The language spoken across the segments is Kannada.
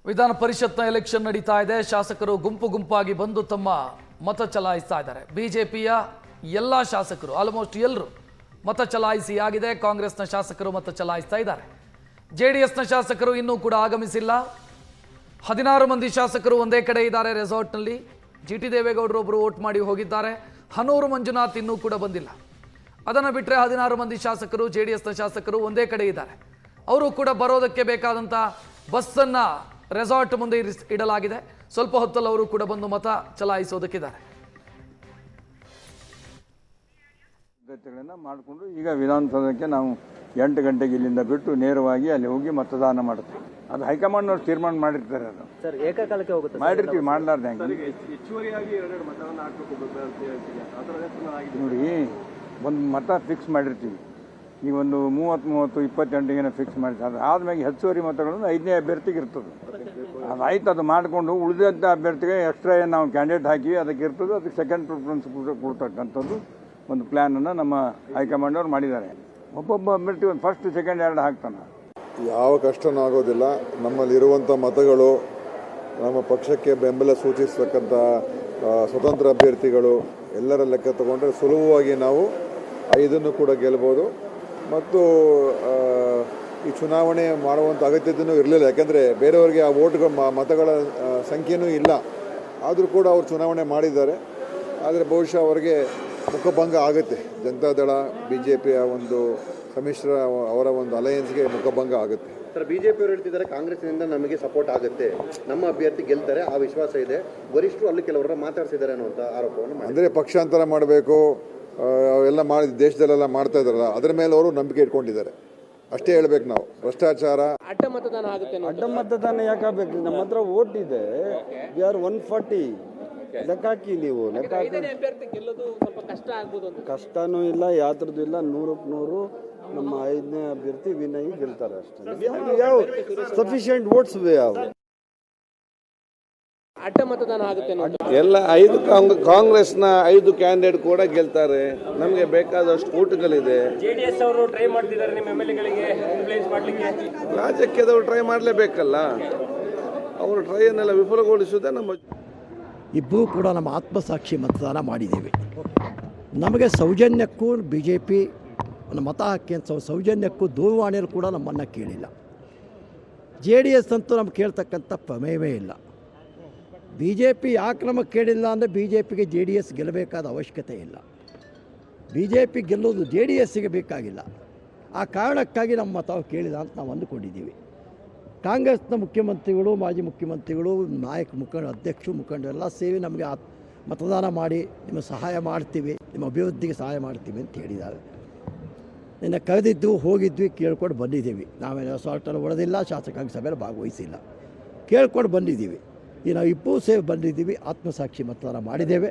ವಿಧಾನ ಪರಿಷತ್ನ ಎಲೆಕ್ಷನ್ ನಡೀತಾ ಇದೆ. ಶಾಸಕರು ಗುಂಪು ಗುಂಪಾಗಿ ಬಂದು ತಮ್ಮ ಮತ ಚಲಾಯಿಸ್ತಾ ಇದ್ದಾರೆ. ಬಿಜೆಪಿಯ ಎಲ್ಲ ಶಾಸಕರು ಆಲ್ಮೋಸ್ಟ್ ಎಲ್ಲರೂ ಮತ ಚಲಾಯಿಸಿ ಆಗಿದೆ. ಕಾಂಗ್ರೆಸ್ನ ಶಾಸಕರು ಮತ ಚಲಾಯಿಸ್ತಾ ಇದ್ದಾರೆ. ಜೆಡಿಎಸ್ನ ಶಾಸಕರು ಇನ್ನೂ ಕೂಡ ಆಗಮಿಸಿಲ್ಲ. 16 ಮಂದಿ ಶಾಸಕರು ಒಂದೇ ಕಡೆ ಇದ್ದಾರೆ ರೆಸಾರ್ಟ್ನಲ್ಲಿ. ಜಿಟಿ ದೇವೇಗೌಡರು ಒಬ್ಬರು ವೋಟ್ ಮಾಡಿ ಹೋಗಿದ್ದಾರೆ. ಹನೂರು ಮಂಜುನಾಥ್ ಇನ್ನೂ ಕೂಡ ಬಂದಿಲ್ಲ. ಅದನ್ನು ಬಿಟ್ಟರೆ 16 ಮಂದಿ ಶಾಸಕರು ಜೆಡಿಎಸ್ನ ಶಾಸಕರು ಒಂದೇ ಕಡೆ ಇದ್ದಾರೆ. ಅವರು ಕೂಡ ಬರೋದಕ್ಕೆ ಬೇಕಾದಂಥ ಬಸ್ಸನ್ನು ರೆಸಾರ್ಟ್ ಮುಂದೆ ಇಡಲಾಗಿದೆ. ಸ್ವಲ್ಪ ಹೊತ್ತಲ್ಲಿ ಅವರು ಕೂಡ ಬಂದು ಮತ ಚಲಾಯಿಸೋದಕ್ಕಿದ್ದಾರೆ. ಮಾಡಿಕೊಂಡು ಈಗ ವಿಧಾನಸೌಧಕ್ಕೆ ನಾವು 8 ಗಂಟೆಗೆ ಇಲ್ಲಿಂದ ಬಿಟ್ಟು ನೇರವಾಗಿ ಅಲ್ಲಿ ಹೋಗಿ ಮತದಾನ ಮಾಡುತ್ತೀವಿ. ಅದು ಹೈಕಮಾಂಡ್ನವ್ರು ತೀರ್ಮಾನ ಮಾಡಿರ್ತಾರೆ. ಅದು ಸರ್ ಏಕಕಾಲಕ್ಕೆ ಹೋಗುತ್ತೆ ಮಾಡಿರ್ತೀವಿ, ಮಾಡಲಾರ್ದೆ ಹೆಂಗೆ ನೋಡಿ. ಒಂದು ಮತ ಫಿಕ್ಸ್ ಮಾಡಿರ್ತೀವಿ. ಈಗ ಒಂದು 30, 28 ಫಿಕ್ಸ್ ಮಾಡಿರ್ತಾರೆ. ಅದು ಆದ್ಮೇಲೆ ಹೆಚ್ಚುವರಿ ಮತಗಳನ್ನು 5ನೇ ಅಭ್ಯರ್ಥಿಗೆ ಇರ್ತದೆ. ಅದಾಯ್ತು, ಅದು ಮಾಡಿಕೊಂಡು ಉಳಿದಂಥ ಅಭ್ಯರ್ಥಿಗೆ ಎಕ್ಸ್ಟ್ರಾ ಏನು ನಾವು ಕ್ಯಾಂಡಿಡೇಟ್ ಹಾಕಿವಿ ಅದಕ್ಕೆ ಇರ್ತದೆ. ಅದಕ್ಕೆ ಸೆಕೆಂಡ್ ಪ್ರಿಫರೆನ್ಸ್ ಕೊಡ್ತಕ್ಕಂಥದ್ದು ಒಂದು ಪ್ಲ್ಯಾನನ್ನು ನಮ್ಮ ಹೈಕಮಾಂಡವ್ರು ಮಾಡಿದ್ದಾರೆ. ಒಬ್ಬೊಬ್ಬ ಅಭ್ಯರ್ಥಿ ಒಂದು ಫಸ್ಟ್ ಸೆಕೆಂಡ್ 2 ಹಾಕ್ತಾನೆ. ಯಾವ ಕಷ್ಟನೂ ಆಗೋದಿಲ್ಲ. ನಮ್ಮಲ್ಲಿರುವಂಥ ಮತಗಳು ನಮ್ಮ ಪಕ್ಷಕ್ಕೆ ಬೆಂಬಲ ಸೂಚಿಸ್ತಕ್ಕಂಥ ಸ್ವತಂತ್ರ ಅಭ್ಯರ್ಥಿಗಳು ಎಲ್ಲರ ಲೆಕ್ಕ ತಗೊಂಡ್ರೆ ಸುಲಭವಾಗಿ ನಾವು 5 ಕೂಡ ಗೆಲ್ಬೋದು. ಮತ್ತು ಈ ಚುನಾವಣೆ ಮಾಡುವಂಥ ಅಗತ್ಯತೆಯೂ ಇರಲಿಲ್ಲ. ಯಾಕೆಂದರೆ ಬೇರೆಯವರಿಗೆ ಆ ವೋಟ್ಗಳ ಮತಗಳ ಸಂಖ್ಯೆಯೂ ಇಲ್ಲ. ಆದರೂ ಕೂಡ ಅವರು ಚುನಾವಣೆ ಮಾಡಿದ್ದಾರೆ. ಆದರೆ ಬಹುಶಃ ಅವರಿಗೆ ಮುಖಭಂಗ ಆಗುತ್ತೆ. ಜನತಾದಳ BJPಯ ಒಂದು ಸಮ್ಮಿಶ್ರ ಅವರ ಒಂದು ಅಲಯನ್ಸ್ಗೆ ಮುಖಭಂಗ ಆಗುತ್ತೆ. ಸರ್ BJP ಅವರು ಹೇಳ್ತಿದ್ದಾರೆ ಕಾಂಗ್ರೆಸ್ನಿಂದ ನಮಗೆ ಸಪೋರ್ಟ್ ಆಗುತ್ತೆ, ನಮ್ಮ ಅಭ್ಯರ್ಥಿ ಗೆಲ್ತಾರೆ, ಆ ವಿಶ್ವಾಸ ಇದೆ. ವರಿಷ್ಠರು ಅಲ್ಲಿ ಕೆಲವರನ್ನ ಮಾತಾಡ್ಸಿದ್ದಾರೆ ಅನ್ನುವಂಥ ಆರೋಪವನ್ನು ಅಂದರೆ ಪಕ್ಷಾಂತರ ಮಾಡಬೇಕು ಅವೆಲ್ಲ ಮಾಡಿ ದೇಶದಲ್ಲೆಲ್ಲ ಮಾಡ್ತಾ ಇದ್ದಾರಲ್ಲ, ಅದರ ಮೇಲೆ ಅವರು ನಂಬಿಕೆ ಇಟ್ಕೊಂಡಿದ್ದಾರೆ. ಅಷ್ಟೇ ಹೇಳ್ಬೇಕು ನಾವು. ಭ್ರಷ್ಟಾಚಾರ ಅಡ್ಡ ಮತದಾನ ಆಗುತ್ತೆ. ಅಡ್ಡ ಮತದಾನ ಯಾಕಾಗಬೇಕು? ನಮ್ಮ ಹತ್ರ ವೋಟ್ ಇದೆ. We are 140. ಲೆಕ್ಕ ಹಾಕಿ ನೀವು. ಲೆಕ್ಕ ಕಷ್ಟನೂ ಇಲ್ಲ, ಯಾತ್ರದ್ದು ಇಲ್ಲ. 100ಕ್ಕೆ 100 ನಮ್ಮ 5ನೇ ಅಭ್ಯರ್ಥಿ ವಿನಯ್ ಗೆಲ್ತಾರೆ ಅಷ್ಟೇ. ಯಾವ ಸಫಿಷಿಯಂಟ್ ವೋಟ್ಸ್ ಯಾವ ಅಡ್ಡ ಮತದಾನ ಆಗುತ್ತೆ ಎಲ್ಲ 5 ಕಾಂಗ್ರೆಸ್ನ 5 ಕ್ಯಾಂಡಿಡೇಟ್ ಕೂಡ ಗೆಲ್ತಾರೆ. ನಮಗೆ ಬೇಕಾದಷ್ಟು ಓಟುಗಳಿದೆ. ಜೆಡಿಎಸ್ ಅವರು ಟ್ರೈ ಮಾಡ್ತಿದ್ದಾರೆ ನಿಮ್ಮ MLA-ಗಳಿಗೆ ಇನ್ಫ್ಲೂಯೆನ್ಸ್ ಮಾಡಲಿಕ್ಕೆ. ರಾಜ್ಯಕ್ಕದವರು ಟ್ರೈ ಮಾಡಲೇಬೇಕಲ್ಲ. ಅವರು ಟ್ರೈಯನ್ನೆಲ್ಲ ವಿಫಲಗೊಳಿಸುವುದೇ ನಮ್ಮ. ಇಬ್ಬರೂ ಕೂಡ ನಮ್ಮ ಆತ್ಮಸಾಕ್ಷಿ ಮತದಾನ ಮಾಡಿದ್ದೀವಿ. ನಮಗೆ ಸೌಜನ್ಯಕ್ಕೂ BJP ಮತ ಹಾಕಿ ಅಂತ ಸೌಜನ್ಯಕ್ಕೂ ದೂರವಾಣಿಯಲ್ಲಿ ಕೂಡ ನಮ್ಮನ್ನು ಕೇಳಿಲ್ಲ. JDS ಅಂತೂ ನಮ್ಗೆ ಕೇಳ್ತಕ್ಕಂಥ ಪ್ರಮೇಯವೇ ಇಲ್ಲ. BJP ಯಾಕೆ ನಮಗೆ ಕೇಳಿಲ್ಲ ಅಂದರೆ BJPಗೆ JDS ಗೆಲ್ಲಬೇಕಾದ ಅವಶ್ಯಕತೆ ಇಲ್ಲ. BJP ಗೆಲ್ಲೋದು JDSಗೆ ಬೇಕಾಗಿಲ್ಲ. ಆ ಕಾರಣಕ್ಕಾಗಿ ನಮ್ಮ ಮತ ಕೇಳಿಲ್ಲ ಅಂತ ನಾವು ಅಂದುಕೊಂಡಿದ್ದೀವಿ. ಕಾಂಗ್ರೆಸ್ನ ಮುಖ್ಯಮಂತ್ರಿಗಳು, ಮಾಜಿ ಮುಖ್ಯಮಂತ್ರಿಗಳು, ಅಧ್ಯಕ್ಷರು, ಮುಖಂಡರೆಲ್ಲ ಸೇರಿ ನಮಗೆ ಮತದಾನ ಮಾಡಿ ನಿಮ್ಮ ಸಹಾಯ ಮಾಡ್ತೀವಿ, ನಿಮ್ಮ ಅಭಿವೃದ್ಧಿಗೆ ಸಹಾಯ ಮಾಡ್ತೀವಿ ಅಂತ ಹೇಳಿದ್ದಾರೆ. ನಿನ್ನೆ ಕರೆದಿದ್ದು ಹೋಗಿದ್ವಿ, ಕೇಳ್ಕೊಂಡು ಬಂದಿದ್ದೀವಿ. ನಾವೇನು ರೆಸಾರ್ಟಲ್ಲಿ ಹೊಡೆದಿಲ್ಲ, ಶಾಸಕಾಂಗ ಸಭೆಯಲ್ಲಿ ಭಾಗವಹಿಸಿಲ್ಲ, ಕೇಳ್ಕೊಂಡು ಬಂದಿದ್ದೀವಿ. ಈಗ ನಾವು ಇಬ್ಬರೂ ಸೇರಿ ಬಂದಿದ್ದೀವಿ. ಆತ್ಮಸಾಕ್ಷಿ ಮತದಾನ ಮಾಡಿದ್ದೇವೆ.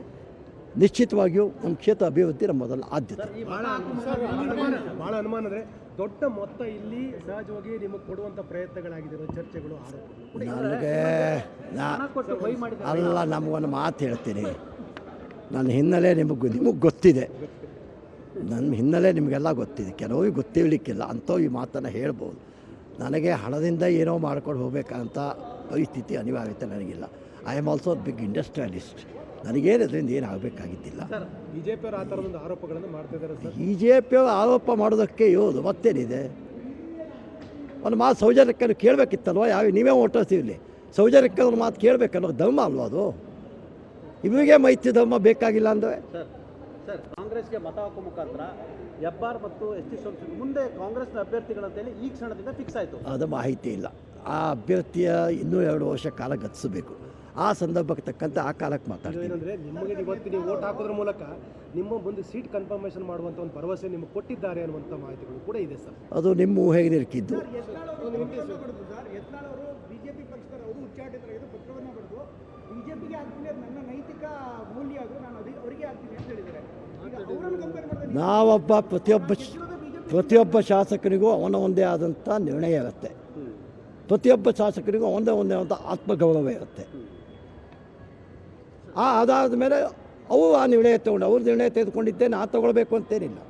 ನಿಶ್ಚಿತವಾಗಿಯೂ ನಮ್ಮ ಕ್ಷೇತ್ರ ಅಭಿವೃದ್ಧಿ ನಮ್ಮ ಮೊದಲ ಆದ್ಯತೆ. ಭಾಳ ಅನುಮಾನ ಅಂದರೆ ದೊಡ್ಡ ಮೊತ್ತ ಇಲ್ಲಿ ಸಹಜವಾಗಿ ನಿಮಗೆ ಕೊಡುವಂಥ ಪ್ರಯತ್ನಗಳಾಗಿರೋ ಚರ್ಚೆಗಳು, ಆರೋಪಗಳು ನನಗೆ ಅಲ್ಲ, ನಮಗೊಂದು ಮಾತು ಹೇಳ್ತೀನಿ. ನನ್ನ ಹಿನ್ನೆಲೆ ನಿಮಗೆ ಗೊತ್ತಿದೆ. ನನ್ನ ಹಿನ್ನೆಲೆ ನಿಮಗೆಲ್ಲ ಗೊತ್ತಿದೆ. ಕೆಲವರಿಗೆ ಗೊತ್ತಿರಲಿಕ್ಕಿಲ್ಲ, ಅಂಥವು ಈ ಮಾತನ್ನು ಹೇಳ್ಬೋದು. ನನಗೆ ಹಣದಿಂದ ಏನೋ ಮಾಡ್ಕೊಂಡು ಹೋಗ್ಬೇಕಂತ ಪರಿಸ್ಥಿತಿ ಅನಿವಾರ್ಯತೆ ನನಗಿಲ್ಲ. I am also big industrialist. ನನಗೇನು ಅದರಿಂದ ಏನು ಆಗಬೇಕಾಗಿದ್ದಿಲ್ಲ. BJP ಅವರು ಆ ಥರದೊಂದು ಆರೋಪಗಳನ್ನು ಮಾಡ್ತಿದ್ದಾರೆ ಸರ್. BJP ಅವರು ಆರೋಪ ಮಾಡೋದಕ್ಕೆ ಇರೋದು ಮತ್ತೇನಿದೆ? ಒಂದು ಮಾತು ಸೌಜನ್ಯಕ್ಕನ್ನು ಕೇಳಬೇಕಿತ್ತಲ್ವ? ನೀವೇ ಓಟಿರ್ತೀವಿ. ಸೌಜನ್ಯಕ್ಕೆ ಒಂದು ಮಾತು ಕೇಳಬೇಕನ್ನೋ ಧರ್ಮ ಅಲ್ವ ಅದು? ಇವರಿಗೆ ಮೈತ್ರಿ ಧರ್ಮ ಬೇಕಾಗಿಲ್ಲ ಅಂದರೆ ಸರ್ ಕಾಂಗ್ರೆಸ್ಗೆ ಮತ ಹಾಕೋ ಮುಖಾಂತರ ಹೆಬ್ಬಾರ್ ಮತ್ತು ST ಸೋಮಶೇಖರ್ ಮುಂದೆ ಕಾಂಗ್ರೆಸ್ನ ಅಭ್ಯರ್ಥಿಗಳಂತೇಳಿ ಈ ಕ್ಷಣದಿಂದ ಫಿಕ್ಸ್ ಆಯಿತು. ಅದು ಮಾಹಿತಿ ಇಲ್ಲ. ಆ ಅಭ್ಯರ್ಥಿಯ ಇನ್ನೂ 2 ವರ್ಷ ಕಾಲ ಗತಿಸಬೇಕು. ಆ ಸಂದರ್ಭಕ್ಕೆ ತಕ್ಕಂತೆ ಆ ಕಾಲಕ್ಕೆ ಮಾತಾಡ್ತೀವಿ. ಏನಂದರೆ ನಿಮಗೆ ಇವತ್ತು ನೀವು ವೋಟ್ ಹಾಕೋದ್ರ ಮೂಲಕ ನಿಮ್ಮ ಮುಂದೆ ಸೀಟ್ ಕನ್ಫರ್ಮೇಷನ್ ಮಾಡುವಂಥ ಒಂದು ಭರವಸೆ ನಿಮಗೆ ಕೊಟ್ಟಿದ್ದಾರೆ ಅನ್ನುವಂಥ ಮಾಹಿತಿಗಳು ಕೂಡ ಇದೆ ಸರ್. ಅದು ನಿಮ್ಮ ಊಹೆಗೆ ನಿರಕಿದ್ದು. BJP ಪಕ್ಷದವರು ಉಚ್ಚಾಟಿತರಾಗಿದ್ದು ಪತ್ರವನ್ನು ಬರೆದು BJPಗೆ ಆಗ್ತೀನಿ, ಅದು ನನ್ನ ನೈತಿಕ ಮೂಲ್ಯ, ಅದು ನಾನು ಅವರಿಗೆ ಆಗ್ತೀನಿ ಅಂತ ಹೇಳಿದ್ದಾರೆ. ನಾವೊಬ್ಬ ಪ್ರತಿಯೊಬ್ಬ ಶಾಸಕರಿಗೂ ಅವನೊಂದೇ ಆದಂಥ ನಿರ್ಣಯ ಇರುತ್ತೆ. ಪ್ರತಿಯೊಬ್ಬ ಶಾಸಕರಿಗೂ ಒಂದೇ ಆದಂಥ ಆತ್ಮಗೌರವ ಇರುತ್ತೆ. ಅದಾದ ಮೇಲೆ ಅವರು ಆ ನಿರ್ಣಯ ತಗೊಂಡು ಅವ್ರ ನಿರ್ಣಯ ತೆಗೆದುಕೊಂಡಿದ್ದೇ ನಾ ತಗೊಳ್ಬೇಕು ಅಂತೇನಿಲ್ಲ.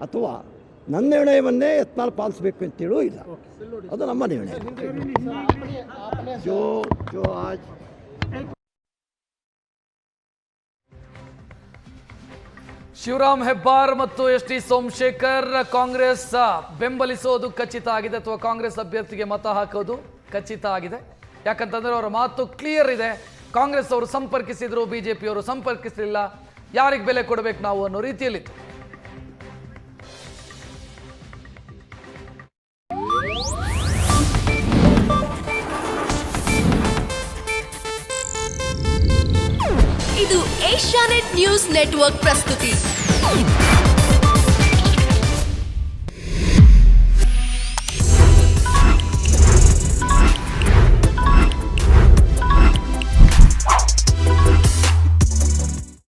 ಅಥವಾ ನನ್ನ ನಿರ್ಣಯವನ್ನೇ ಯತ್ನಾಳ್ ಪಾಲಿಸಬೇಕು ಅಂತೇಳೂ ಇಲ್ಲ, ಅದು ನಮ್ಮ ನಿರ್ಣಯ. ಜೋ ಆಜ್ ಶಿವರಾಮ್ ಹೆಬ್ಬಾರ್ ಮತ್ತು ಎಸ್ ಟಿ ಸೋಮಶೇಖರ್ ಕಾಂಗ್ರೆಸ್ ಬೆಂಬಲಿಸೋದು ಖಚಿತ ಆಗಿದೆ, ಅಥವಾ ಕಾಂಗ್ರೆಸ್ ಅಭ್ಯರ್ಥಿಗೆ ಮತ ಹಾಕೋದು ಖಚಿತ ಆಗಿದೆ. ಯಾಕಂತಂದ್ರೆ ಅವರ ಮಾತು ಕ್ಲಿಯರ್ ಇದೆ. ಕಾಂಗ್ರೆಸ್ ಅವರು ಸಂಪರ್ಕಿಸಿದ್ರು, ಬಿಜೆಪಿಯವರು ಸಂಪರ್ಕಿಸಲಿಲ್ಲ, ಯಾರಿಗೆ ಬೆಲೆ ಕೊಡಬೇಕು ನಾವು ಅನ್ನೋ ರೀತಿಯಲ್ಲಿತ್ತು. ಇದು ಏಷ್ಯಾನೆಟ್ ನ್ಯೂಸ್ ನೆಟ್ವರ್ಕ್ ಪ್ರಸ್ತುತಿ.